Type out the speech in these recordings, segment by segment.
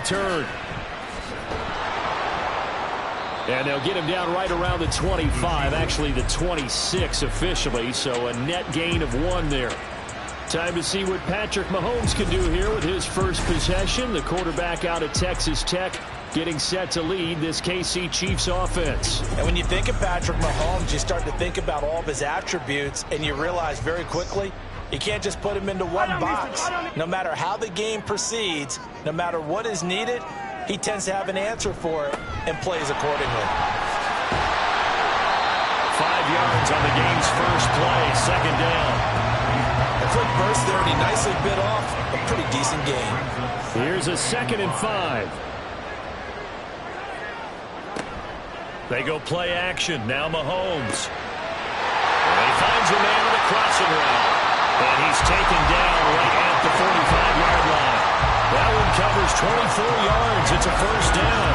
return. And they'll get him down right around the 25, actually the 26 officially, so a net gain of 1 there. Time to see what Patrick Mahomes can do here with his first possession. The quarterback out of Texas Tech getting set to lead this KC Chiefs offense. And when you think of Patrick Mahomes, you start to think about all of his attributes, and you realize very quickly you can't just put him into one box. No matter how the game proceeds, no matter what is needed, he tends to have an answer for it and plays accordingly. 5 yards on the game's first play, second down. A quick burst there, and he nicely bit off a pretty decent gain. Here's a 2nd and 5. They go play action. Now Mahomes. And he finds a man with a crossing route. And he's taken down right at the 45-yard line. That one covers 24 yards. It's a first down.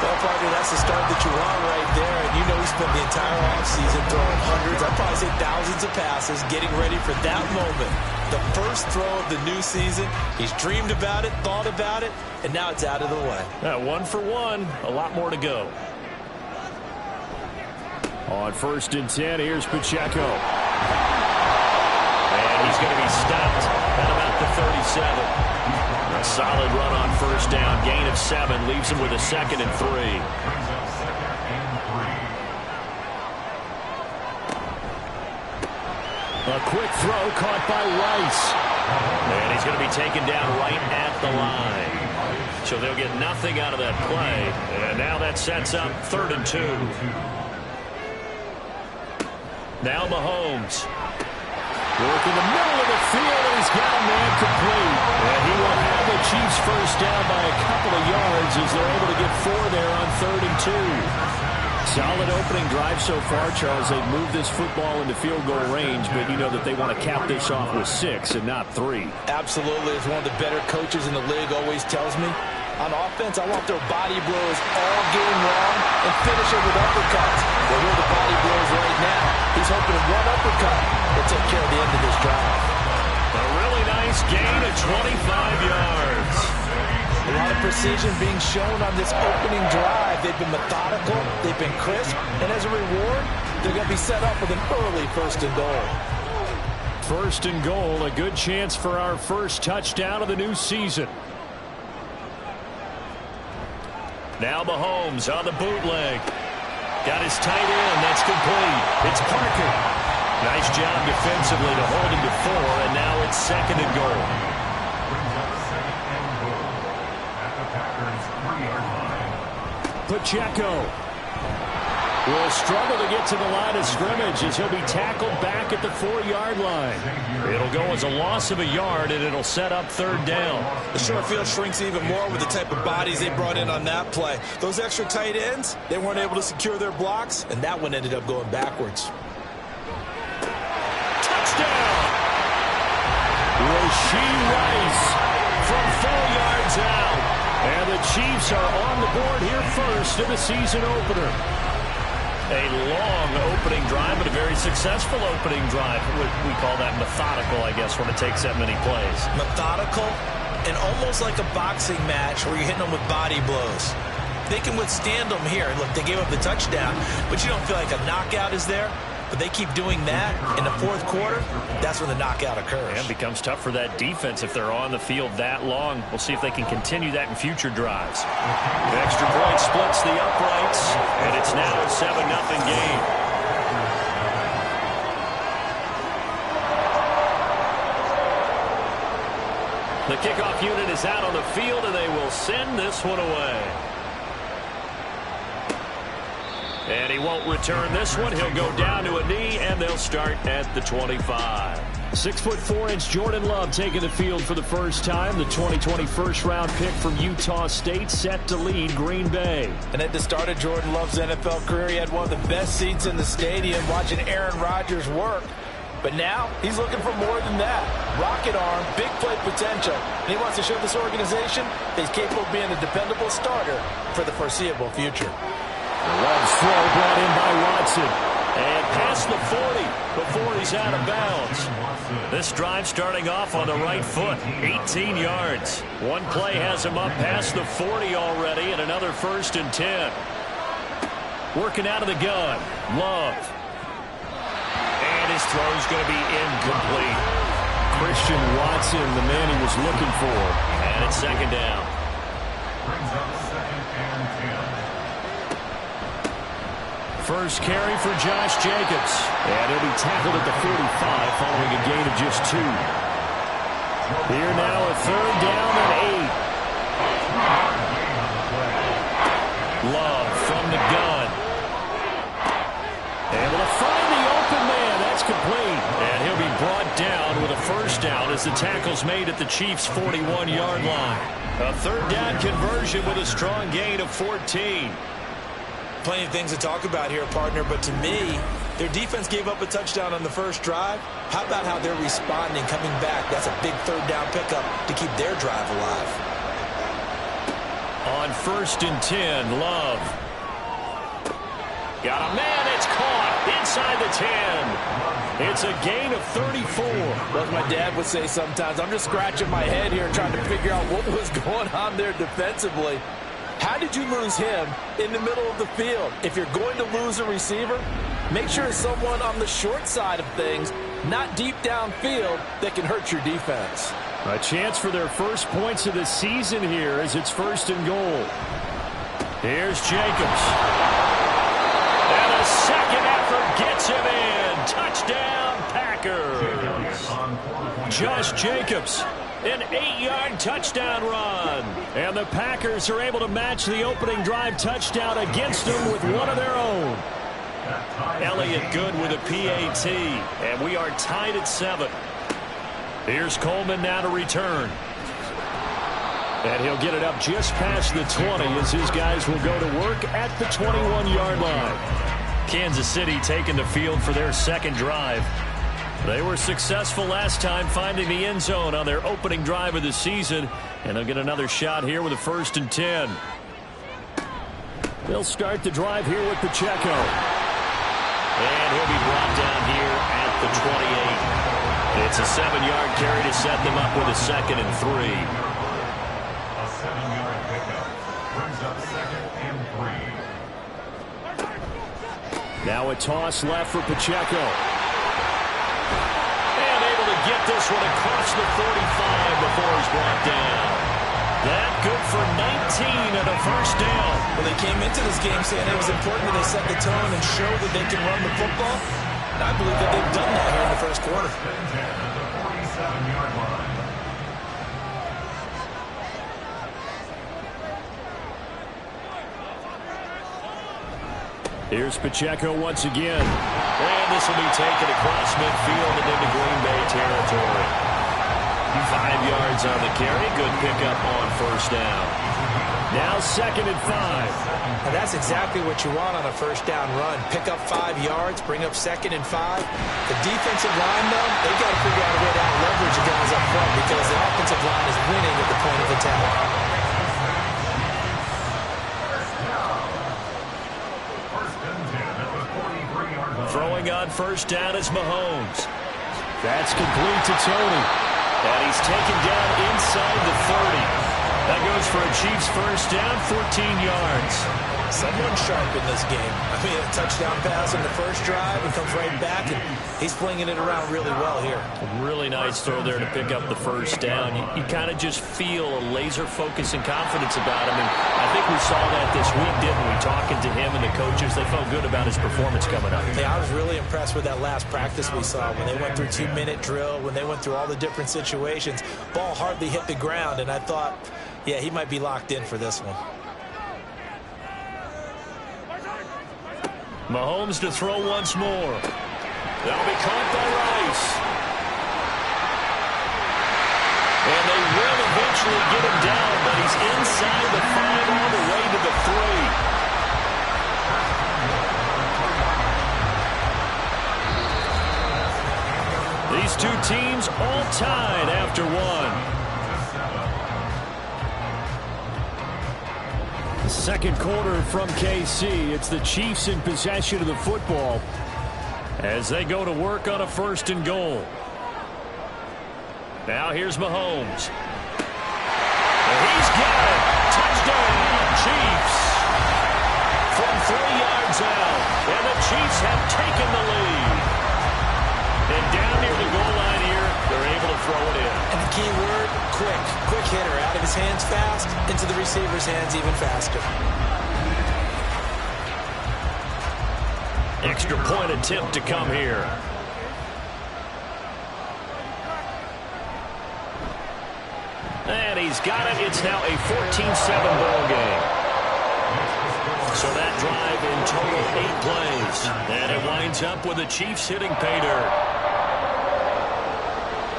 Well, partner, that's the start that you want right there. And you know he spent the entire offseason throwing hundreds, I'd probably say thousands of passes, getting ready for that moment. The first throw of the new season. He's dreamed about it, thought about it, and now it's out of the way. 1 for 1. A lot more to go. On 1st and 10, here's Pacheco. And he's going to be stopped at about the 37. A solid run on first down. Gain of 7 leaves him with a 2nd and 3. A quick throw caught by Rice. And he's going to be taken down right at the line. So they'll get nothing out of that play. And now that sets up 3rd and 2. Now Mahomes. Work in the middle of the field, and he's got a man complete. And he will have the Chiefs first down by a couple of yards as they're able to get 4 there on 3rd and 2. Solid opening drive so far, Charles. They've moved this football into field goal range, but you know that they want to cap this off with 6 and not 3. Absolutely. As one of the better coaches in the league always tells me, on offense, I want their body blows all game long and finish it with uppercuts. Well, here are the body blows right now. He's hoping in one uppercut will take care of the end of this drive. A really nice gain of 25 yards. A lot of precision being shown on this opening drive. They've been methodical, they've been crisp, and as a reward, they're going to be set up with an early 1st and goal. 1st and goal, a good chance for our first touchdown of the new season. Now Mahomes on the bootleg. Got his tight end. That's complete. It's Parker. Nice job defensively to hold him to 4, and now it's 2nd and goal. Pacheco will struggle to get to the line of scrimmage as he'll be tackled back at the 4-yard line. It'll go as a loss of a yard, and it'll set up 3rd down. The short field shrinks even more with the type of bodies they brought in on that play. Those extra tight ends, they weren't able to secure their blocks, and that one ended up going backwards. Touchdown! Rashee Rice from 4 yards out. And the Chiefs are on the board here first in the season opener. A long opening drive, but a very successful opening drive. We call that methodical, I guess, when it takes that many plays. Methodical and almost like a boxing match where you're hitting them with body blows. They can withstand them here. Look, they gave up the touchdown, but you don't feel like a knockout is there. But they keep doing that in the 4th quarter. That's when the knockout occurs. And it becomes tough for that defense if they're on the field that long. We'll see if they can continue that in future drives. The extra point splits the uprights, and it's now a 7-0 game. The kickoff unit is out on the field, and they will send this one away. And he won't return this one. He'll go down to a knee, and they'll start at the 25. 6'4" Jordan Love taking the field for the first time. The 2020 first-round pick from Utah State set to lead Green Bay. And at the start of Jordan Love's NFL career, he had one of the best seats in the stadium watching Aaron Rodgers work. But now he's looking for more than that. Rocket arm, big play potential. And he wants to show this organization that he's capable of being a dependable starter for the foreseeable future. Love's throw brought in by Watson. And past the 40 before he's out of bounds. This drive starting off on the right foot, 18 yards. One play has him up past the 40 already, and another 1st and 10. Working out of the gun, Love. And his throw's going to be incomplete. Christian Watson, the man he was looking for. And it's 2nd down. First carry for Josh Jacobs. And he'll be tackled at the 45 following a gain of just 2. Here now a 3rd down and 8. Love from the gun. Able to find the open man. That's complete. And he'll be brought down with a 1st down as the tackle's made at the Chiefs' 41-yard line. A 3rd down conversion with a strong gain of 14. Plenty of things to talk about here, partner, but to me, their defense gave up a touchdown on the first drive. How about how they're responding, coming back? That's a big 3rd down pickup to keep their drive alive. On 1st and 10, Love. Got a man, it's caught inside the 10. It's a gain of 34. Like my dad would say sometimes, I'm just scratching my head here trying to figure out what was going on there defensively. How did you lose him in the middle of the field? If you're going to lose a receiver, make sure it's someone on the short side of things, not deep downfield, that can hurt your defense. A chance for their first points of the season here as it's 1st and goal. Here's Jacobs. And a second effort gets him in. Touchdown, Packers. Josh Jacobs. An 8-yard touchdown run. And the Packers are able to match the opening drive touchdown against them with one of their own. Elliott Good with a PAT. And we are tied at 7. Here's Coleman now to return. And he'll get it up just past the 20 as his guys will go to work at the 21-yard line. Kansas City taking the field for their 2nd drive. They were successful last time finding the end zone on their opening drive of the season. And they'll get another shot here with a 1st and 10. They'll start the drive here with Pacheco. And he'll be brought down here at the 28. It's a 7-yard carry to set them up with a 2nd and 3. A 7-yard pickup brings up 2nd and 3. Now a toss left for Pacheco. And able to get this one across the 45 before he's brought down. That good for 19 and a 1st down. Well, they came into this game saying it was important that they set the tone and show that they can run the football. And I believe that they've done that here in the 1st quarter. Here's Pacheco once again. And this will be taken across midfield and into Green Bay territory. 5 yards on the carry. Good pickup on 1st down. Now 2nd and 5. And that's exactly what you want on a 1st down run. Pick up 5 yards, bring up 2nd and 5. The defensive line, though, they've got to figure out a way to out-leverage the guys up front because the offensive line is winning at the point of attack. Throwing on 1st down is Mahomes. That's complete to Tony. And he's taken down inside the 30. That goes for a Chiefs 1st down, 14 yards. Someone sharp in this game. I mean, a touchdown pass on the first drive and comes right back, and he's flinging it around really well here. Really nice throw there to pick up the 1st down. You kind of just feel a laser focus and confidence about him, and I think we saw that this week, didn't we? Talking to him and the coaches, they felt good about his performance coming up. Yeah, I was really impressed with that last practice we saw when they went through 2-minute drill, when they went through all the different situations. Ball hardly hit the ground, and I thought, yeah, he might be locked in for this one. Mahomes to throw once more. That'll be caught by Rice. And they will eventually get him down, but he's inside the 5 all the way to the 3. These two teams all tied after 1. Second quarter from KC. It's the Chiefs in possession of the football. as they go to work on a 1st and goal. Now here's Mahomes. And he's got it. Touchdown, Chiefs. From 3 yards out. And the Chiefs have taken the lead. And down near the goal line here, they're able to throw it in. And the key word, quick. Quick hitter. Out of his hands fast, into the receiver's hands even faster. Extra point attempt to come here. And he's got it. It's now a 14-7 ball game. So that drive in total 8 plays. And it winds up with the Chiefs hitting pay dirt.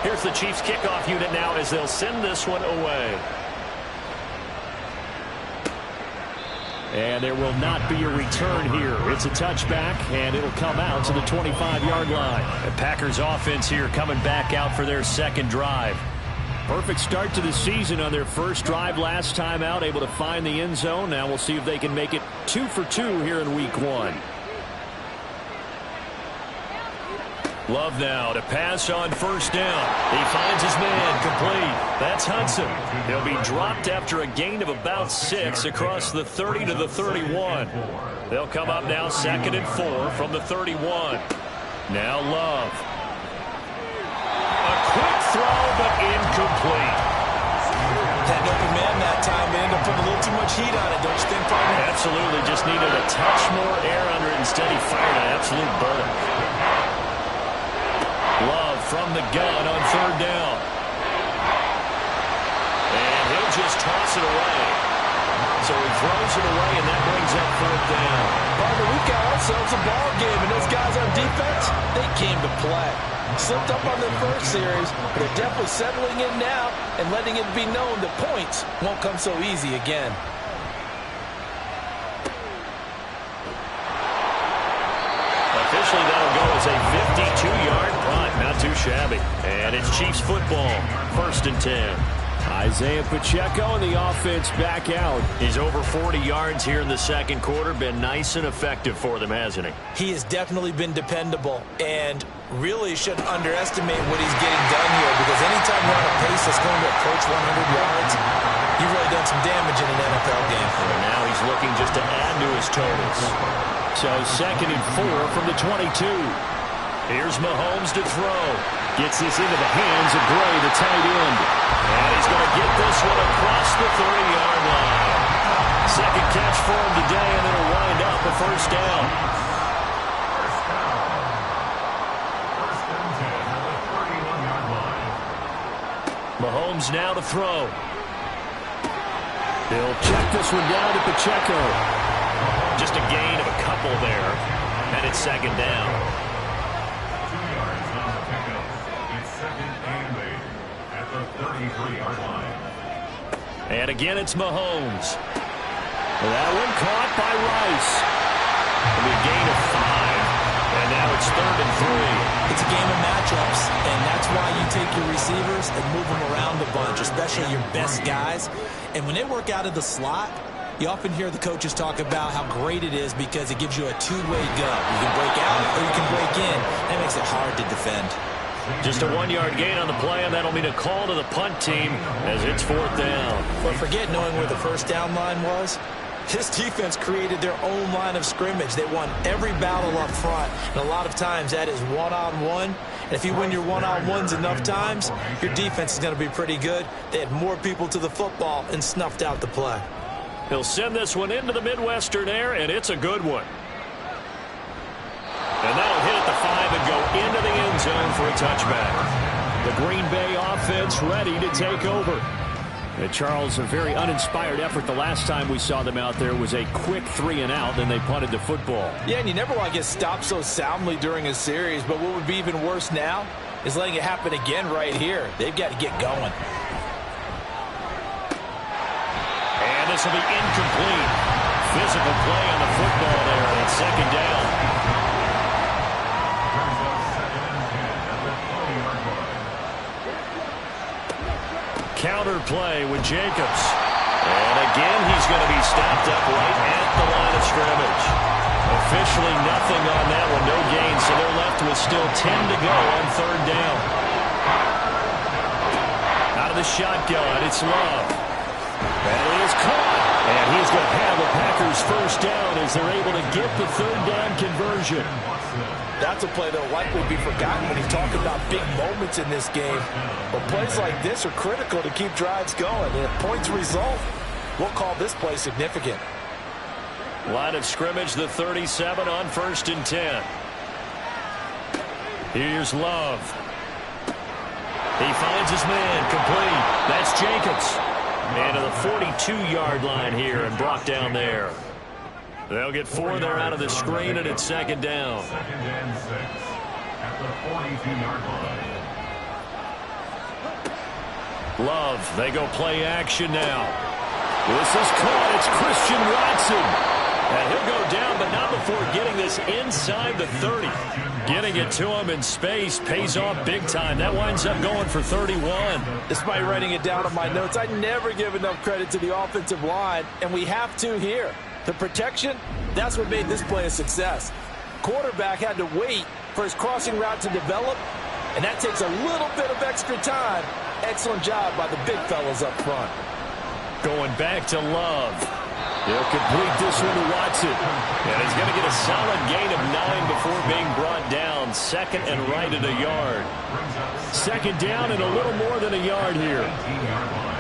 Here's the Chiefs kickoff unit now as they'll send this one away. And there will not be a return here. It's a touchback, and it'll come out to the 25-yard line. The Packers offense here coming back out for their 2nd drive. Perfect start to the season on their 1st drive last time out, able to find the end zone. Now we'll see if they can make it 2 for 2 here in week 1. Love now to pass on 1st down. He finds his man complete. That's Hudson. He'll be dropped after a gain of about 6 across the 30 to the 31. They'll come up now 2nd and 4 from the 31. Now Love. A quick throw, but incomplete. Had an open man that time, but ended up putting a little too much heat on it, don't you think, partner? Absolutely. Just needed a touch more air under it. Instead, he fired an absolute bullet. Love from the gun on 3rd down. And he'll just toss it away. So he throws it away, and that brings up 4th down. Partner, we've got ourselves a ball game, and those guys on defense, they came to play. Slipped up on their 1st series, but they're definitely settling in now and letting it be known that points won't come so easy again. Officially, that'll go as a 52-yard punt. Not too shabby. And it's Chiefs football. 1st and 10. Isaiah Pacheco and the offense back out. He's over 40 yards here in the 2nd quarter. Been nice and effective for them, hasn't he? He has definitely been dependable and really shouldn't underestimate what he's getting done here, because anytime you're on a pace that's going to approach 100 yards, you've really done some damage in an NFL game. And now he's looking just to add to his totals. So 2nd and 4 from the 22. Here's Mahomes to throw. Gets this into the hands of Gray, the tight end. And he's going to get this one across the 30-yard line. 2nd catch for him today, and it'll wind up a 1st down. Mahomes now to throw. He'll check this one down to Pacheco. Just a gain of a couple there, and it's 2nd down. 2 yards on the pickup. It's 2nd and 8 at the 33-yard line. And again, it's Mahomes. That one caught by Rice. It'll be a gain of 5. And now it's 3rd and 3. It's a game of matchups, and that's why you take your receivers and move them around a bunch, especially your best guys. And when they work out of the slot, you often hear the coaches talk about how great it is because it gives you a two-way go. You can break out or you can break in. That makes it hard to defend. Just a 1-yard gain on the play, and that'll mean a call to the punt team as it's 4th down. But forget knowing where the 1st down line was. This defense created their own line of scrimmage. They won every battle up front, and a lot of times that is one-on-one. And if you win your one-on-ones enough times, your defense is going to be pretty good. They had more people to the football and snuffed out the play. He'll send this one into the Midwestern air, and it's a good one. And that'll hit at the 5 and go into the end zone for a touchback. The Green Bay offense ready to take over. And Charles, a very uninspired effort the last time we saw them out there was a quick 3-and-out, then they punted the football. Yeah, and you never want to get stopped so soundly during a series, but what would be even worse now is letting it happen again right here. They've got to get going. And this will be incomplete. Physical play on the football there, and it's 2nd down. Counter play with Jacobs. And again, he's going to be stopped up right at the line of scrimmage. Officially nothing on that one, no gain, so they're left with still 10 to go on third down. Out of the shotgun, it's Love. That is caught. And he's going to have the Packers first down as they're able to get the third down conversion. That's a play that will likely be forgotten when you talk about big moments in this game. But plays like this are critical to keep drives going. And if points result, we'll call this play significant. Line of scrimmage, the 37 on 1st and 10. Here's Love. He finds his man, complete. That's Jacobs. And to the 42-yard line here and brought down there. They'll get 4 there out of the screen, and it's second down. 2nd and 6 at the 42-yard line. Love, they go play action now. This is caught. It's Christian Watson. And he'll go down, but not before getting this inside the 30. Getting it to him in space pays off big time. That winds up going for 31. Despite writing it down on my notes, I never give enough credit to the offensive line, and we have to here. The protection, that's what made this play a success. Quarterback had to wait for his crossing route to develop, and that takes a little bit of extra time. Excellent job by the big fellas up front. Going back to Love. He'll complete this one to Watson. And he's going to get a solid gain of 9 before being brought down. Second and right at a yard. Second down and a little more than a yard here. 18-yard line.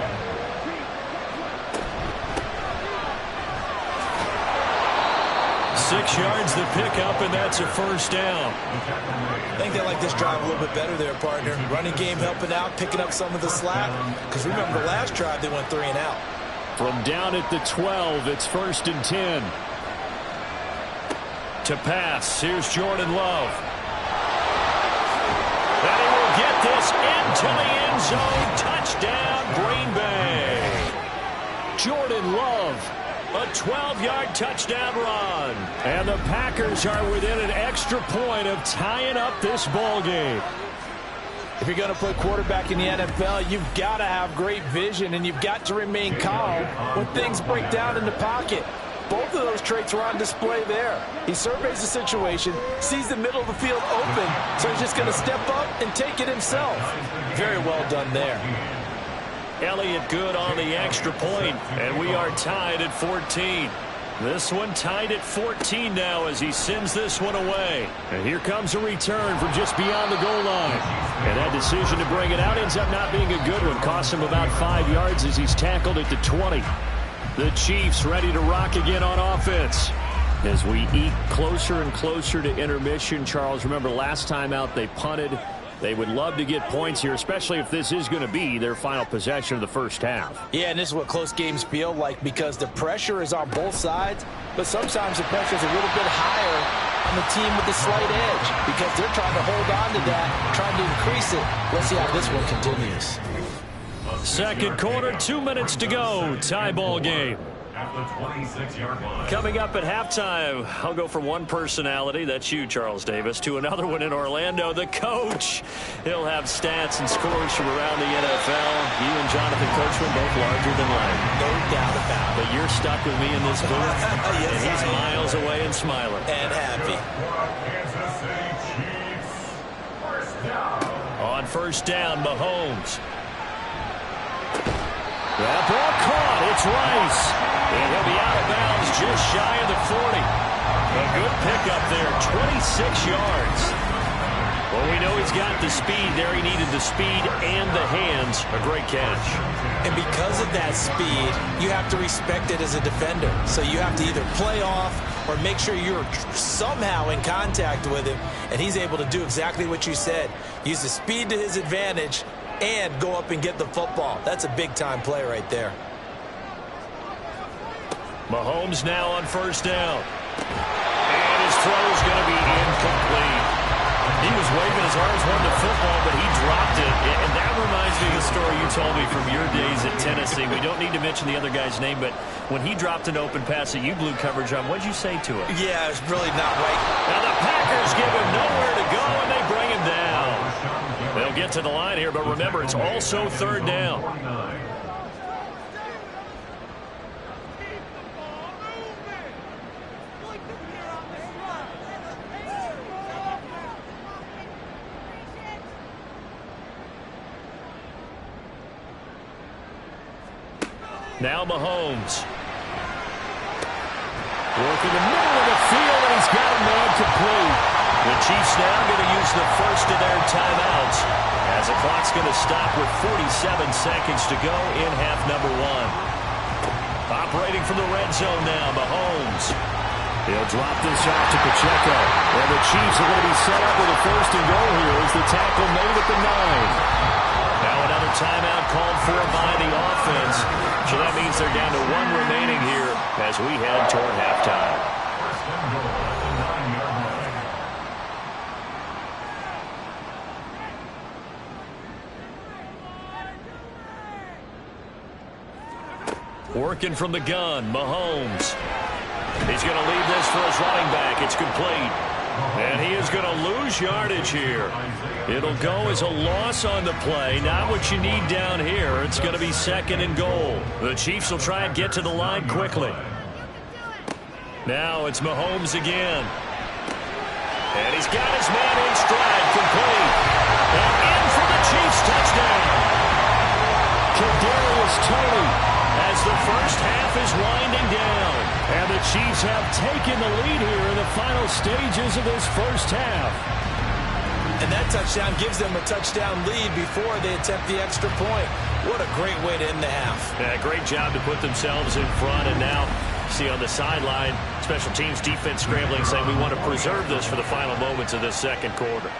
6 yards the pickup, and that's a first down. I think they like this drive a little bit better there, partner. Running game helping out, picking up some of the slack. Because remember, the last drive they went 3 and out. From down at the 12, it's 1st and 10. To pass, here's Jordan Love. And he will get this into the end zone. Touchdown, Green Bay. Jordan Love. A 12-yard touchdown run. And the Packers are within an extra point of tying up this ball game. If you're going to play quarterback in the NFL, you've got to have great vision, and you've got to remain calm when things break down in the pocket. Both of those traits were on display there. He surveys the situation, sees the middle of the field open, so he's just going to step up and take it himself. Very well done there. Elliott good on the extra point, and we are tied at 14. This one tied at 14 now as he sends this one away. And here comes a return from just beyond the goal line. And that decision to bring it out ends up not being a good one. Costs him about 5 yards as he's tackled at the 20. The Chiefs ready to rock again on offense. As we eke closer and closer to intermission, Charles, remember last time out they punted. They would love to get points here, especially if this is going to be their final possession of the first half. Yeah, and this is what close games feel like because the pressure is on both sides, but sometimes the pressure is a little bit higher on the team with the slight edge because they're trying to hold on to that, trying to increase it. Let's see how this one continues. Second quarter, 2 minutes to go. Tie ball game. At the 26-yard line. Coming up at halftime, I'll go from one personality, that's you, Charles Davis, to another one in Orlando, the coach. He'll have stats and scores from around the NFL. You and Jonathan Coachman both larger than life. No doubt about it. But you're stuck with me in this booth, Yes, and he's I am. miles away and smiling. And happy. Kansas City Chiefs. First down. On first down, Mahomes. That ball caught. It's Rice. And he'll be out of bounds just shy of the 40. A good pickup there, 26 yards. Well, we know he's got the speed there. He needed the speed and the hands. A great catch. And because of that speed, you have to respect it as a defender. So you have to either play off or make sure you're somehow in contact with him. And he's able to do exactly what you said. Use the speed to his advantage and go up and get the football. That's a big-time play right there. Mahomes now on first down. And his throw's going to be incomplete. He was waving his arms, wanting the football, but he dropped it. And that reminds me of the story you told me from your days at Tennessee. We don't need to mention the other guy's name, but when he dropped an open pass that you blew coverage on, what did you say to him? Yeah, it's really not right. Now the Packers give him nowhere to go, and they bring him down. They'll get to the line here, but remember, it's also third down. 49. Now Mahomes. Working the middle of the field, and he's got a man complete. The Chiefs now going to use the first of their timeouts as the clock's going to stop with 47 seconds to go in half number 1. Operating from the red zone now, Mahomes. He'll drop this off to Pacheco. And the Chiefs are going to be set up with a first and goal here as the tackle made at the 9. Now another timeout called for by the offense. So that means they're down to 1 remaining here as we head toward halftime. First and goal at the 9-yard line. Working from the gun, Mahomes. He's going to leave this for his running back. It's complete. And he is going to lose yardage here. It'll go as a loss on the play. Not what you need down here. It's going to be second and goal. The Chiefs will try and get to the line quickly. Now it's Mahomes again. And he's got his man in stride, complete. And in for the Chiefs touchdown. Kadarius Toney as the first half is winding down. And the Chiefs have taken the lead here in the final stages of this first half. And that touchdown gives them a touchdown lead before they attempt the extra point. What a great way to end the half. Yeah, great job to put themselves in front. And now, see on the sideline, special teams defense scrambling, saying we want to preserve this for the final moments of this second quarter.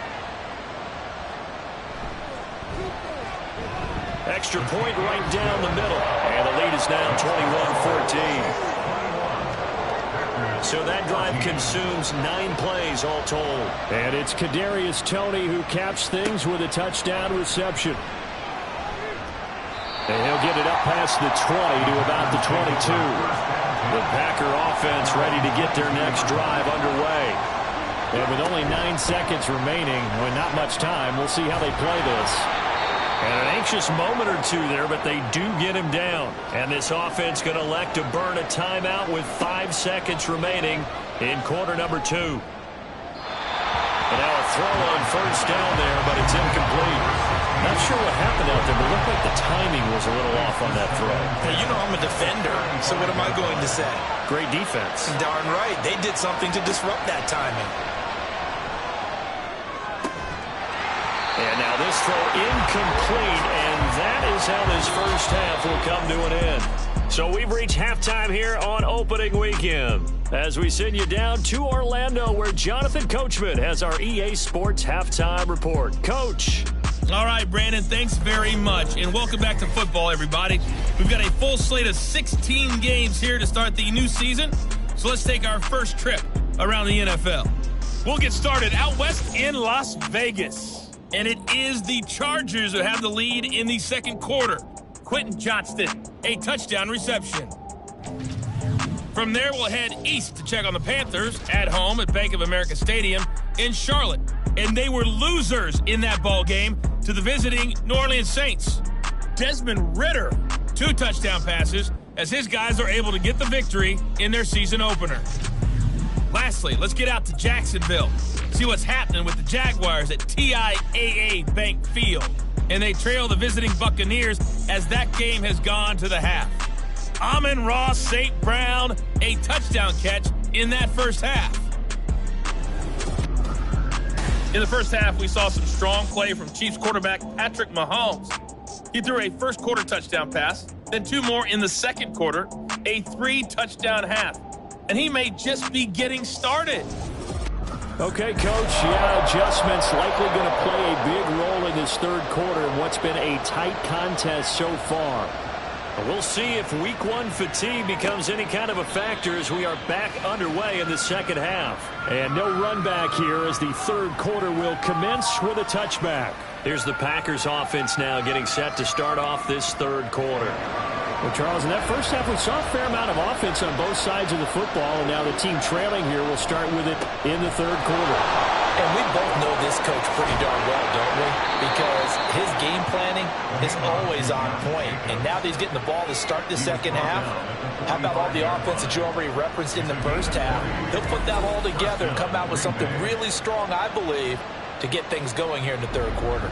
Extra point right down the middle. And the lead is now 21-14. So that drive consumes 9 plays all told. And it's Kadarius Toney who caps things with a touchdown reception. And he'll get it up past the 20 to about the 22. The Packer offense ready to get their next drive underway. And with only 9 seconds remaining, not much time, we'll see how they play this. And an anxious moment or two there, but they do get him down. And this offense going to elect to burn a timeout with 5 seconds remaining in quarter number 2. And now a throw on first down there, but it's incomplete. Not sure what happened out there, but it looked like the timing was a little off on that throw. Hey, you know I'm a defender, so what am I going to say? Great defense. Darn right. They did something to disrupt that timing. And now this throw incomplete, and that is how this first half will come to an end. So we've reached halftime here on opening weekend as we send you down to Orlando where Jonathan Coachman has our EA Sports halftime report. Coach. All right, Brandon, thanks very much, and welcome back to football, everybody. We've got a full slate of 16 games here to start the new season, so let's take our first trip around the NFL. We'll get started out west in Las Vegas. And it is the Chargers who have the lead in the second quarter. Quentin Johnston, a touchdown reception. From there, we'll head east to check on the Panthers at home at Bank of America Stadium in Charlotte. And they were losers in that ball game to the visiting New Orleans Saints. Desmond Ridder, 2 touchdown passes as his guys are able to get the victory in their season opener. Lastly, let's get out to Jacksonville. See what's happening with the Jaguars at TIAA Bank Field. And they trail the visiting Buccaneers as that game has gone to the half. Amon-Ra St. Brown, a touchdown catch in that first half. In the first half, we saw some strong play from Chiefs quarterback Patrick Mahomes. He threw a first quarter touchdown pass, then 2 more in the second quarter, a 3-touchdown half. And he may just be getting started. Okay, Coach, adjustments likely going to play a big role in this third quarter in what's been a tight contest so far. We'll see if week 1 fatigue becomes any kind of a factor as we are back underway in the second half. And no run back here as the third quarter will commence with a touchback. Here's the Packers offense now getting set to start off this third quarter. Well, Charles, in that first half, we saw a fair amount of offense on both sides of the football, and now the team trailing here will start with it in the third quarter. And we both know this coach pretty darn well, don't we? Because his game planning is always on point. And now that he's getting the ball to start the second half, how about all the offense that you already referenced in the first half? He'll put that all together and come out with something really strong, I believe, to get things going here in the third quarter.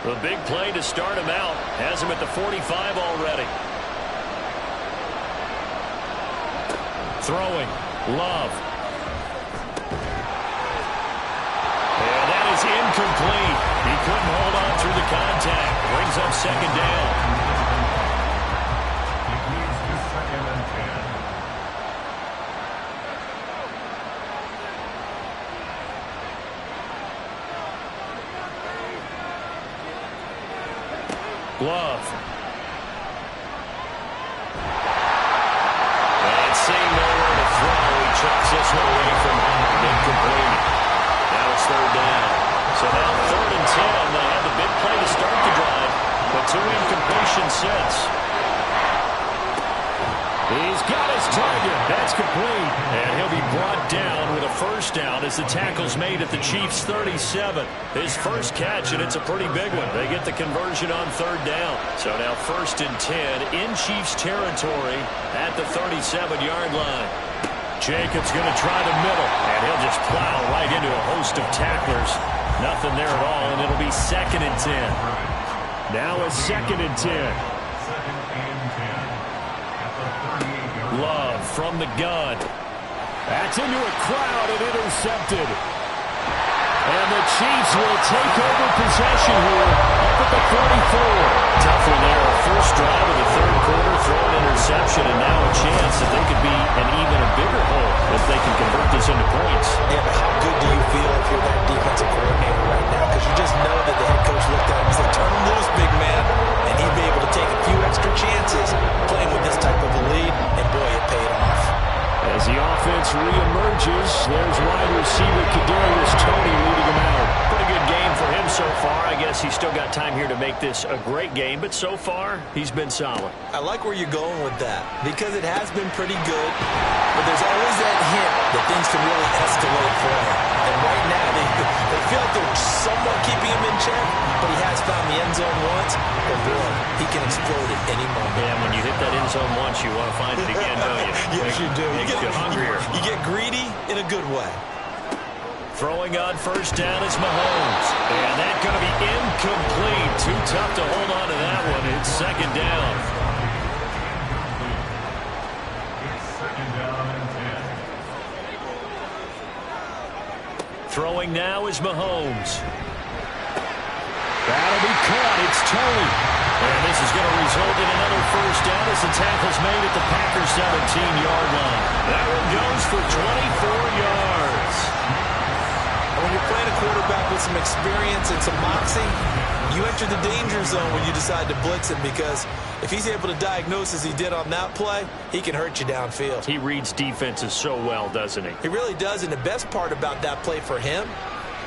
The big play to start him out has him at the 45 already. Throwing. Love. And that is incomplete. He couldn't hold on through the contact. Brings up second down. Love. And seeing nowhere to throw, he chucks this one away from home. Incomplete. Now it's third down. So now 3rd and 10. They had the big play to start the drive, but 2 incompletions since. He's got his target. That's complete. And he'll be brought down with a first down as the tackle's made at the Chiefs' 37. His first catch, and it's a pretty big one. They get the conversion on 3rd down. So now 1st and 10 in Chiefs territory at the 37-yard line. Jacobs going to try the middle, and he'll just plow right into a host of tacklers. Nothing there at all, and it'll be 2nd and 10. Now a 2nd and 10. Love from the gun. That's into a crowd and intercepted. And the Chiefs will take over possession here up at the 44. Tough one there. First drive of the 3rd quarter, throw an interception, and now a chance that they could be an even a bigger hole if they can convert this into points. Yeah, but how good do you feel if you're that defensive coordinator right now? Because you just know that the head coach looked at him and said, turn him loose, big man. And he'd be able to take a few extra chances playing with this type of a lead, and boy, it paid off. As the offense reemerges, there's wide receiver Kadarius Toney leading him out. Pretty good game for him so far. I guess he's still got time here to make this a great game, but so far, he's been solid. I like where you're going with that, because it has been pretty good, but there's always that hint that things can really escalate for him. And right now, they feel like they're somewhat keeping him in check, but he has found the end zone once, but boy, he can explode at any moment. And when you hit that end zone once, you want to find it again, don't you? Yes, you do. Makes you hungrier. You get greedy in a good way. Throwing on first down is Mahomes. And that's going to be incomplete. Too tough to hold on to that one. It's 2nd down. Throwing now is Mahomes. That'll be caught. It's Toney. And this is going to result in another first down as the tackle's made at the Packers' 17-yard line. That one goes for 24 yards. And when you're playing a quarterback with some experience and some moxie, you enter the danger zone when you decide to blitz him, because if he's able to diagnose as he did on that play, he can hurt you downfield. He reads defenses so well, doesn't he? He really does, and the best part about that play for him,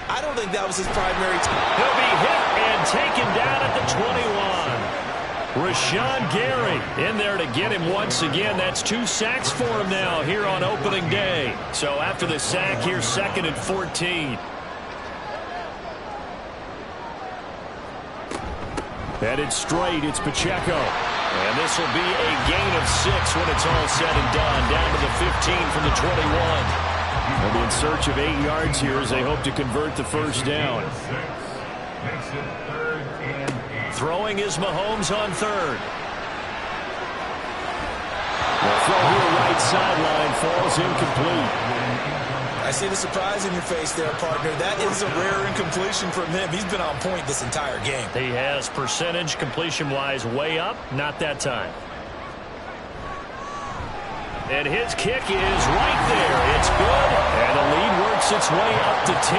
I don't think that was his primary. He'll be hit and taken down at the 21. Rashawn Gary in there to get him once again. That's 2 sacks for him now here on opening day. So after the sack, here's 2nd and 14. Headed straight, it's Pacheco. And this will be a gain of 6 when it's all said and done. Down to the 15 from the 21. They'll be in search of 8 yards here as they hope to convert the first down. Throwing is Mahomes on 3rd. The throw here right sideline falls incomplete. I see the surprise in your face there, partner. That is a rare incompletion from him. He's been on point this entire game. He has percentage completion-wise way up. Not that time. And his kick is right there. It's good. And the lead works its way up to 10,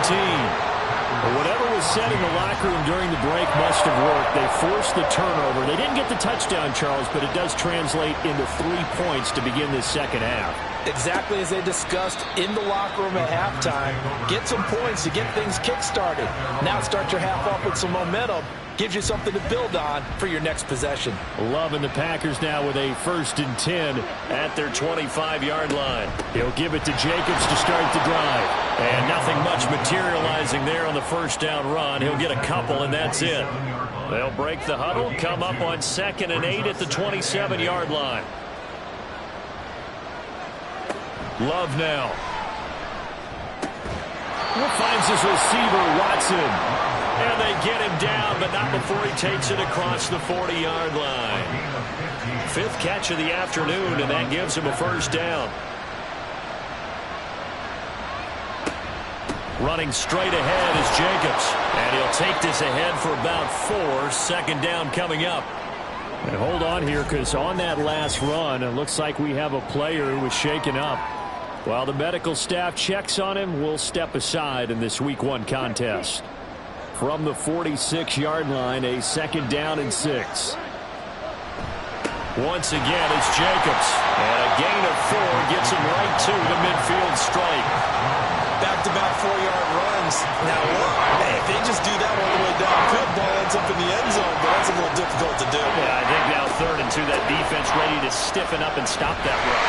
24-14. Whatever was said in the locker room during the break must have worked. They forced the turnover. They didn't get the touchdown, Charles, but it does translate into 3 points to begin this second half. Exactly as they discussed in the locker room at halftime. Get some points to get things kick-started. Now start your half off with some momentum. Gives you something to build on for your next possession. Loving the Packers now with a 1st and 10 at their 25-yard line. He'll give it to Jacobs to start the drive. And nothing much materializing there on the first down run. He'll get a couple, and that's it. They'll break the huddle, come up on 2nd and 8 at the 27-yard line. Love now. Finds his receiver, Watson. And they get him down, but not before he takes it across the 40-yard line. 5th catch of the afternoon, and that gives him a first down. Running straight ahead is Jacobs. And he'll take this ahead for about 4. Second down coming up. And hold on here, because on that last run, it looks like we have a player who was shaken up. While the medical staff checks on him, we'll step aside in this Week 1 contest. From the 46-yard line, a 2nd down and 6. Once again, it's Jacobs. And a gain of 4 gets him right to the midfield stripe. Back-to-back 4-yard runs. Now, look, if they just do that all the way downfield, ball ends up in the end zone, but that's a little difficult to do. Yeah, I think now 3rd and 2, that defense ready to stiffen up and stop that run.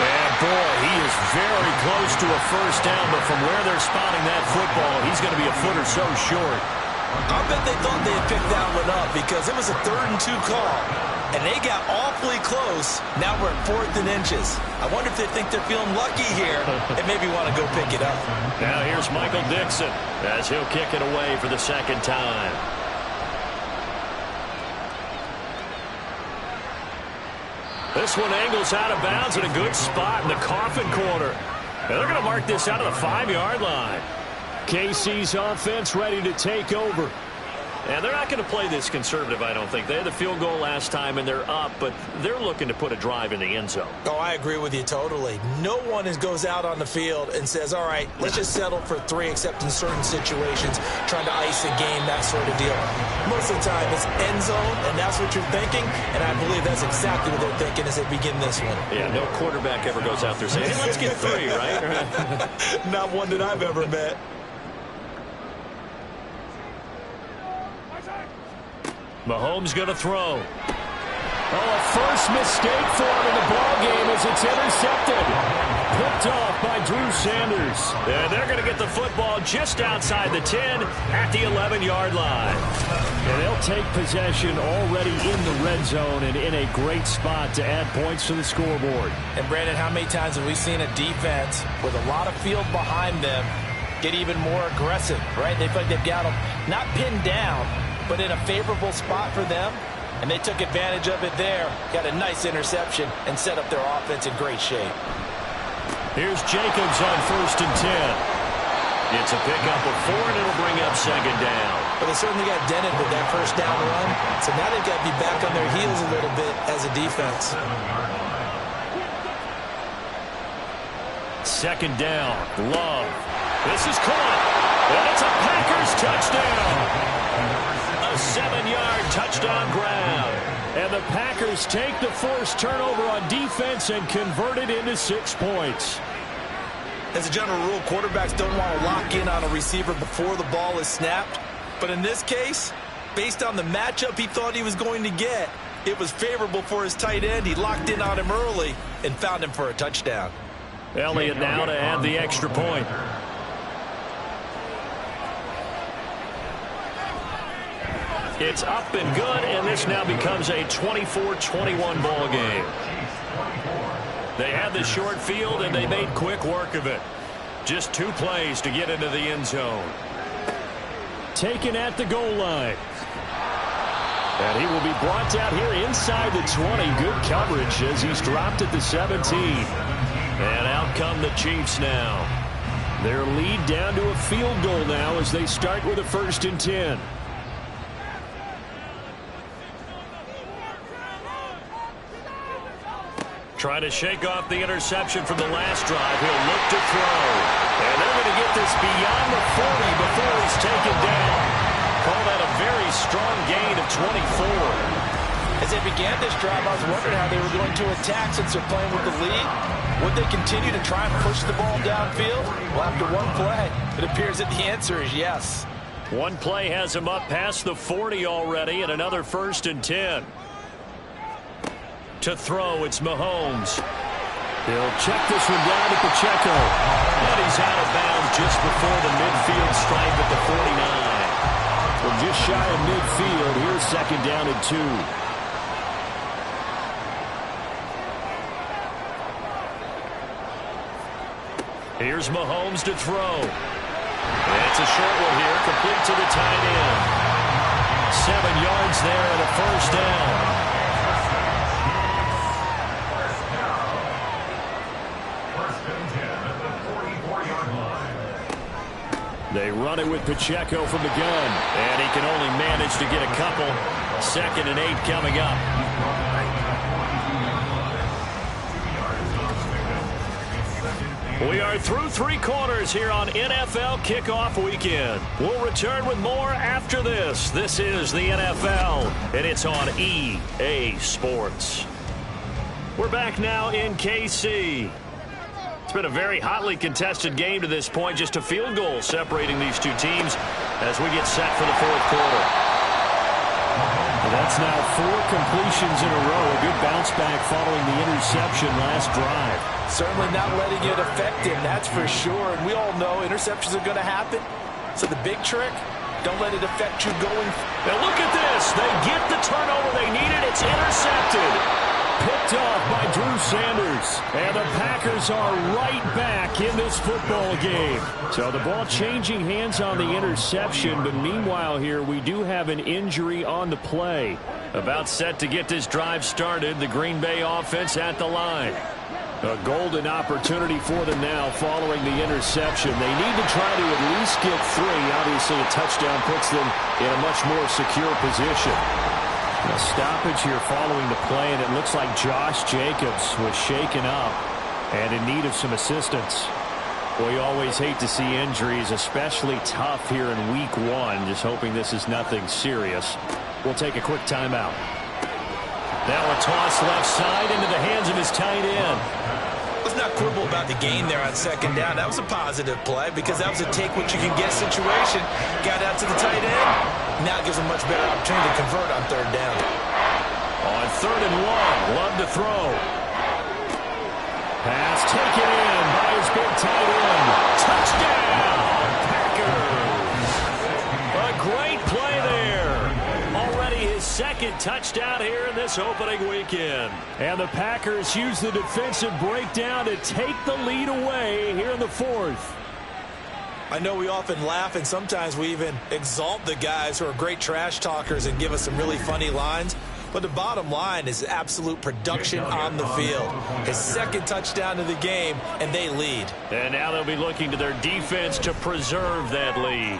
And, boy, he is very close to a first down, but from where they're spotting that football, he's going to be a foot or so short. I bet they thought they had picked that one up because it was a 3rd and 2 call. And they got awfully close. Now we're at 4th and inches. I wonder if they think they're feeling lucky here and maybe want to go pick it up. Now here's Michael Dixon as he'll kick it away for the 2nd time. This one angles out of bounds in a good spot in the coffin corner. And they're going to mark this out of the 5-yard line. KC's offense ready to take over. And they're not going to play this conservative, I don't think. They had the field goal last time, and they're up, but they're looking to put a drive in the end zone. Oh, I agree with you totally. No one goes out on the field and says, all right, let's just settle for 3, except in certain situations, trying to ice a game, that sort of deal. Most of the time, it's end zone, and that's what you're thinking, and I believe that's exactly what they're thinking as they begin this one. Yeah, no quarterback ever goes out there saying, hey, let's get 3, right? Not one that I've ever met. Mahomes going to throw. Oh, a first mistake for him in the ballgame as it's intercepted. Picked off by Drew Sanders. And they're going to get the football just outside the 10 at the 11-yard line. And they'll take possession already in the red zone and in a great spot to add points to the scoreboard. And, Brandon, how many times have we seen a defense with a lot of field behind them get even more aggressive, right? They feel like they've got them not pinned down, but in a favorable spot for them, and they took advantage of it there. Got a nice interception and set up their offense in great shape. Here's Jacobs on 1st and 10. It's a pickup of 4, and it'll bring up 2nd down. Well, they certainly got dented with that first down run, so now they've got to be back on their heels a little bit as a defense. 2nd down, Love. This is caught, and it's a Packers touchdown. A 7-yard touchdown grab. And the Packers take the forced turnover on defense and convert it into 6 points. As a general rule, quarterbacks don't want to lock in on a receiver before the ball is snapped. But in this case, based on the matchup he thought he was going to get, it was favorable for his tight end. He locked in on him early and found him for a touchdown. Elliott now to add the extra point. It's up and good, and this now becomes a 24-21 ball game. They had the short field, and they made quick work of it. Just 2 plays to get into the end zone. Taken at the goal line. And he will be brought down here inside the 20. Good coverage as he's dropped at the 17. And out come the Chiefs now. Their lead down to a field goal now as they start with a 1st and 10. Trying to shake off the interception from the last drive. He'll look to throw. And they're going to get this beyond the 40 before he's taken down. Call that a very strong gain of 24. As they began this drive, I was wondering how they were going to attack since they're playing with the lead. Would they continue to try and push the ball downfield? Well, after 1 play, it appears that the answer is yes. 1 play has him up past the 40 already, and another 1st and 10. To throw, it's Mahomes. He'll check this one down to Pacheco. And he's out of bounds just before the midfield stripe at the 49. Well, just shy of midfield. Here's 2nd down and 2. Here's Mahomes to throw. And It's a short one here, complete to the tight end. 7 yards there and a first down. They run it with Pacheco from the gun, and he can only manage to get a couple. 2nd and 8 coming up. We are through 3 quarters here on NFL Kickoff Weekend. We'll return with more after this. This is the NFL, and it's on EA Sports. We're back now in KC. It's been a very hotly contested game to this point. Just a field goal separating these two teams as we get set for the 4th quarter. That's now 4 completions in a row. A good bounce back following the interception last drive. Certainly not letting it affect him, that's for sure. And we all know interceptions are going to happen. So the big trick, don't let it affect you going. Now look at this. They get the turnover they needed. It's intercepted. Picked off by Drew Sanders. And the Packers are right back in this football game. So the ball changing hands on the interception, but meanwhile here we do have an injury on the play. About set to get this drive started, the Green Bay offense at the line. A golden opportunity for them now following the interception. They need to try to at least get 3. Obviously a touchdown puts them in a much more secure position. A stoppage here following the play, and it looks like Josh Jacobs was shaken up and in need of some assistance. We always hate to see injuries, especially tough here in week 1. Just hoping this is nothing serious. We'll take a quick timeout. Now a toss left side into the hands of his tight end. Let's not quibble about the gain there on 2nd down. That was a positive play because that was a take-what-you-can-get situation. Got out to the tight end. Now it gives him a much better opportunity to convert on 3rd down. On 3rd and 1, Love to throw. Pass taken in by his big tight end. Touchdown, Packers. A great play there. Already his 2nd touchdown here in this opening weekend. And the Packers use the defensive breakdown to take the lead away here in the 4th. I know we often laugh and sometimes we even exalt the guys who are great trash talkers and give us some really funny lines. But the bottom line is absolute production on the field. His 2nd touchdown of the game, and they lead. And now they'll be looking to their defense to preserve that lead.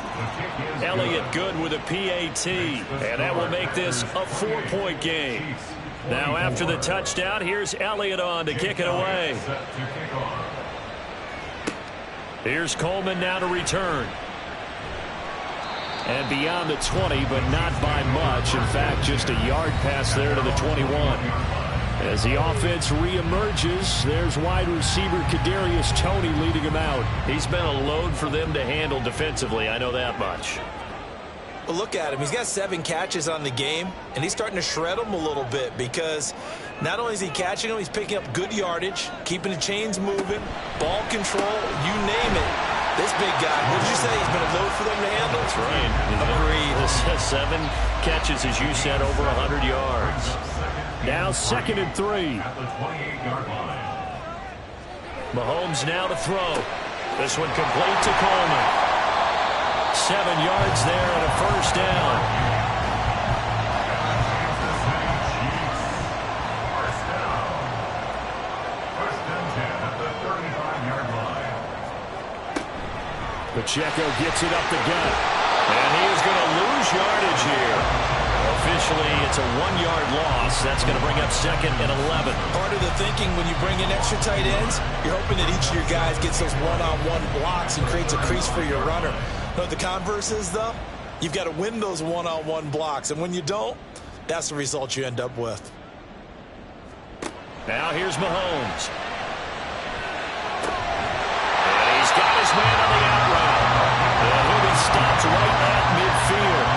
Elliott good with a PAT, and that will make this a 4-point game. Now after the touchdown, here's Elliott on to kick it away. Here's Coleman now to return. And beyond the 20, but not by much. In fact, just a yard pass there to the 21. As the offense reemerges, there's wide receiver Kadarius Toney leading him out. He's been a load for them to handle defensively, I know that much. Well, look at him. He's got 7 catches on the game, and he's starting to shred them a little bit because not only is he catching them, he's picking up good yardage, keeping the chains moving, ball control, you name it. This big guy, what did you say? He's been a load for them to handle? That's right. Agreed. 7 catches, as you said, over 100 yards. Now 2nd and 3. At the 28-yard line. Mahomes now to throw. This one complete to Coleman. 7 yards there and a first down. Pacheco gets it up the gut. And he is going to lose yardage here. Officially, it's a 1-yard loss. That's going to bring up 2nd and 11. Part of the thinking when you bring in extra tight ends, you're hoping that each of your guys gets those one-on-one blocks and creates a crease for your runner. You know what the converse is, though? You've got to win those one-on-one blocks. And when you don't, that's the result you end up with. Now here's Mahomes. And he's got his man on the out route. And he'll be stopped right at midfield.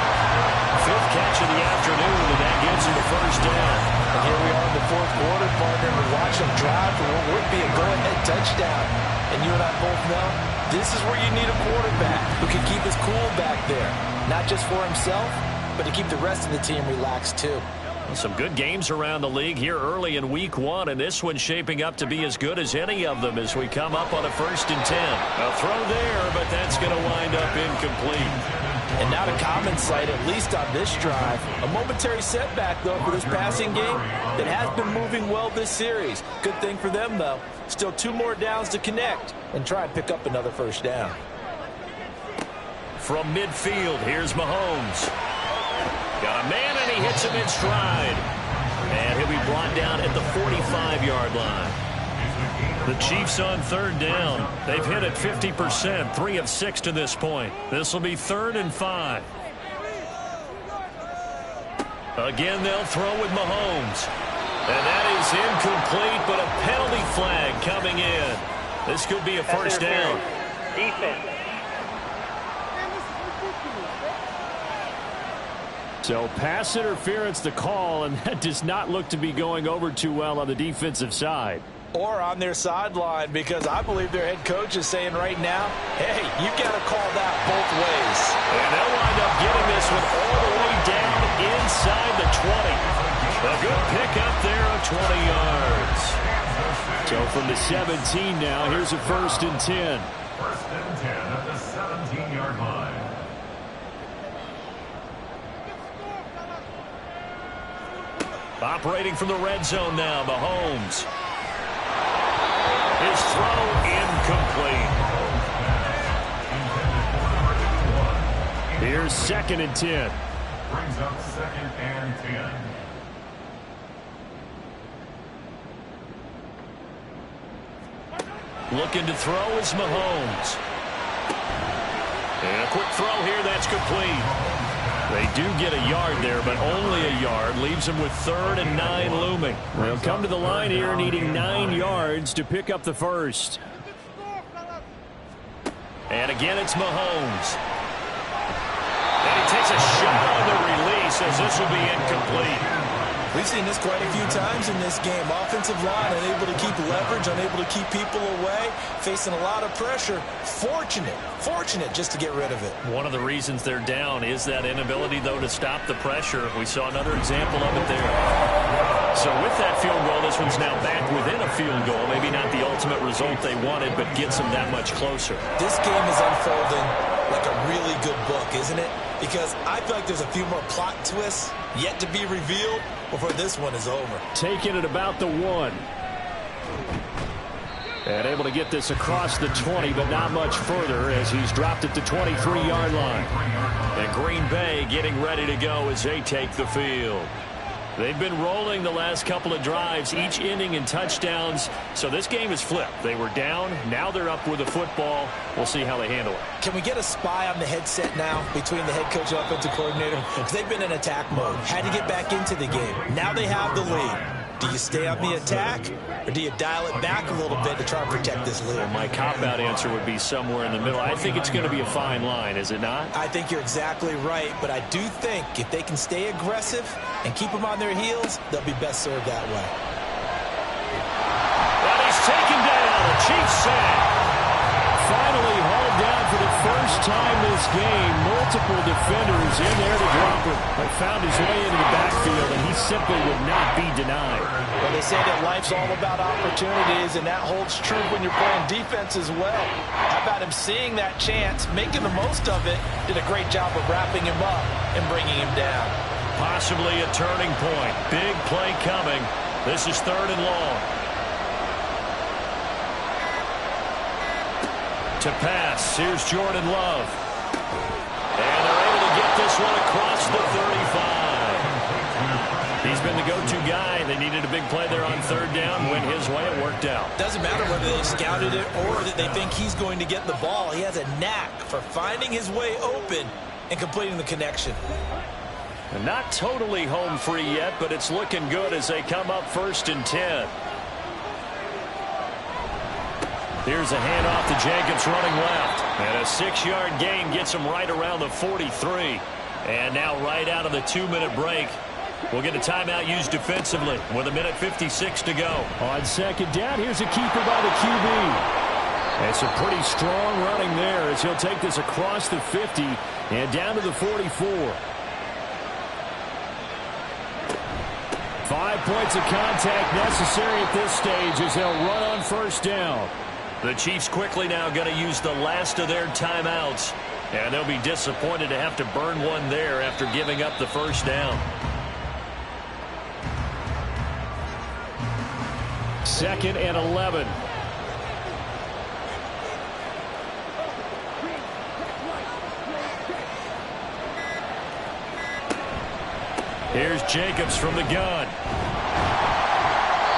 5th catch of the afternoon, and that gives him the first down. And here we are in the 4th quarter, partner, and we watch him drive for what would be a go-ahead touchdown. And you and I both know this is where you need a quarterback who can keep his cool back there. Not just for himself, but to keep the rest of the team relaxed too. Some good games around the league here early in week 1, and this one's shaping up to be as good as any of them as we come up on a 1st and 10. A throw there, but that's going to wind up incomplete. And not a common sight, at least on this drive. A momentary setback, though, for this passing game that has been moving well this series. Good thing for them, though. Still 2 more downs to connect and try and pick up another 1st down. From midfield, here's Mahomes. Got a man, and he hits him in stride. And he'll be brought down at the 45-yard line. The Chiefs on 3rd down. They've hit it 50%, 3 of 6 to this point. This will be 3rd and 5. Again, they'll throw with Mahomes. And that is incomplete, but a penalty flag coming in. This could be a 1st down. Defense. So pass interference the call, and that does not look to be going over too well on the defensive side. Or on their sideline, because I believe their head coach is saying right now, hey, you got to call that both ways. And they'll wind up getting this one all the way down inside the 20. A good pick up there of 20 yards. So from the 17 now, here's a 1st and 10. 1st and 10 at the 17-yard line. Operating from the red zone now, Mahomes. His throw incomplete. Here's 2nd and 10. Brings up 2nd and 10. Looking to throw is Mahomes. And a quick throw here, that's complete. They do get a yard there, but only a yard. Leaves them with 3rd and 9 looming. They'll come to the line here needing 9 yards to pick up the 1st. And again, it's Mahomes. And he takes a shot on the release as this will be incomplete. We've seen this quite a few times in this game. Offensive line unable to keep leverage, unable to keep people away, facing a lot of pressure. Fortunate just to get rid of it. One of the reasons they're down is that inability, though, to stop the pressure. We saw another example of it there. So with that field goal, this one's now back within a field goal. Maybe not the ultimate result they wanted, but gets them that much closer. This game is unfolding like a really good book, isn't it? Because I feel like there's a few more plot twists yet to be revealed before this one is over. Taking it about the 1. And able to get this across the 20, but not much further as he's dropped at the 23-yard line. And Green Bay getting ready to go as they take the field. They've been rolling the last couple of drives, each ending in touchdowns. So this game is flipped. They were down. Now they're up with the football. We'll see how they handle it. Can we get a spy on the headset now between the head coach and offensive coordinator? Because they've been in attack mode. Had to get back into the game. Now they have the lead. Do you stay on the attack, or do you dial it back a little bit to try and protect this lead? My cop-out answer would be somewhere in the middle. I think it's going to be a fine line, is it not? I think you're exactly right, but I do think if they can stay aggressive and keep them on their heels, they'll be best served that way. And he's taken down. The Chiefs sack. Finally hauled down for the first time this game. Multiple defenders in there to drop him. But found his way into the backfield, and he simply would not be denied. Well, they say that life's all about opportunities, and that holds true when you're playing defense as well. How about him seeing that chance, making the most of it, did a great job of wrapping him up and bringing him down. Possibly a turning point. Big play coming. This is 3rd and long. To pass, here's Jordan Love. And they're able to get this one across the 35. He's been the go-to guy. They needed a big play there on 3rd down. Went his way, it worked out. Doesn't matter whether they scouted it or that they think he's going to get the ball. He has a knack for finding his way open and completing the connection. And not totally home free yet, but it's looking good as they come up 1st and 10. Here's a handoff to Jacobs running left. And a 6-yard gain gets him right around the 43. And now right out of the 2-minute break, we'll get a timeout used defensively with 1:56 to go. On 2nd down, here's a keeper by the QB. And some pretty strong running there as he'll take this across the 50 and down to the 44. 5 points of contact necessary at this stage as they'll run on first down. The Chiefs quickly now going to use the last of their timeouts. And they'll be disappointed to have to burn one there after giving up the first down. 2nd and 11. Here's Jacobs from the gun.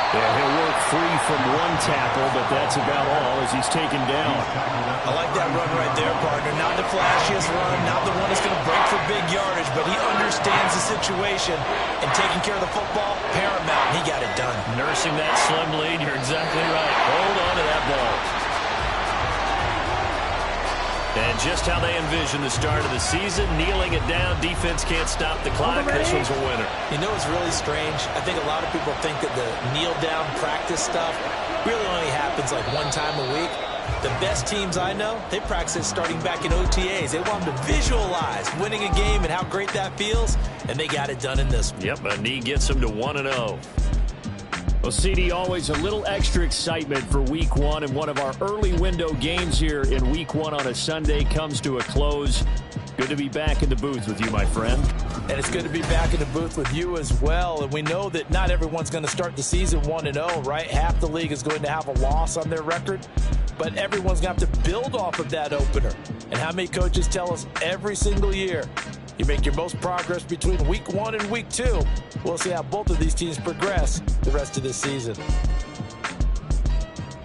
Yeah, he'll work free from one tackle, but that's about all as he's taken down. I like that run right there, partner. Not the flashiest run, not the one that's going to break for big yardage, but he understands the situation, and taking care of the football, paramount, and he got it done. Nursing that slim lead, you're exactly right. Hold on to that ball. And just how they envision the start of the season, kneeling it down, defense can't stop the clock. This one's a winner. You know, it's really strange. I think a lot of people think that the kneel-down practice stuff really only happens like one time a week. The best teams I know, they practice it starting back in OTAs. They want them to visualize winning a game and how great that feels, and they got it done in this one. Yep, a knee gets them to 1-0. Well, CD, always a little extra excitement for Week 1, and one of our early window games here in Week 1 on a Sunday comes to a close. Good to be back in the booth with you, my friend. And it's good to be back in the booth with you as well. And we know that not everyone's going to start the season 1-0, right? Half the league is going to have a loss on their record, but everyone's going to have to build off of that opener. And how many coaches tell us every single year, you make your most progress between Week 1 and Week 2. We'll see how both of these teams progress the rest of this season.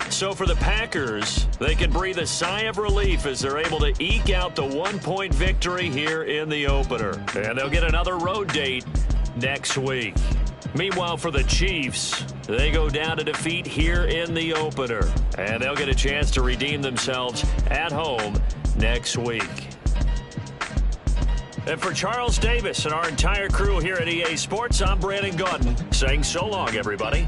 So for the Packers, they can breathe a sigh of relief as they're able to eke out the 1-point victory here in the opener. And they'll get another road date next week. Meanwhile, for the Chiefs, they go down to defeat here in the opener. And they'll get a chance to redeem themselves at home next week. And for Charles Davis and our entire crew here at EA Sports, I'm Brandon Gaudin saying so long, everybody.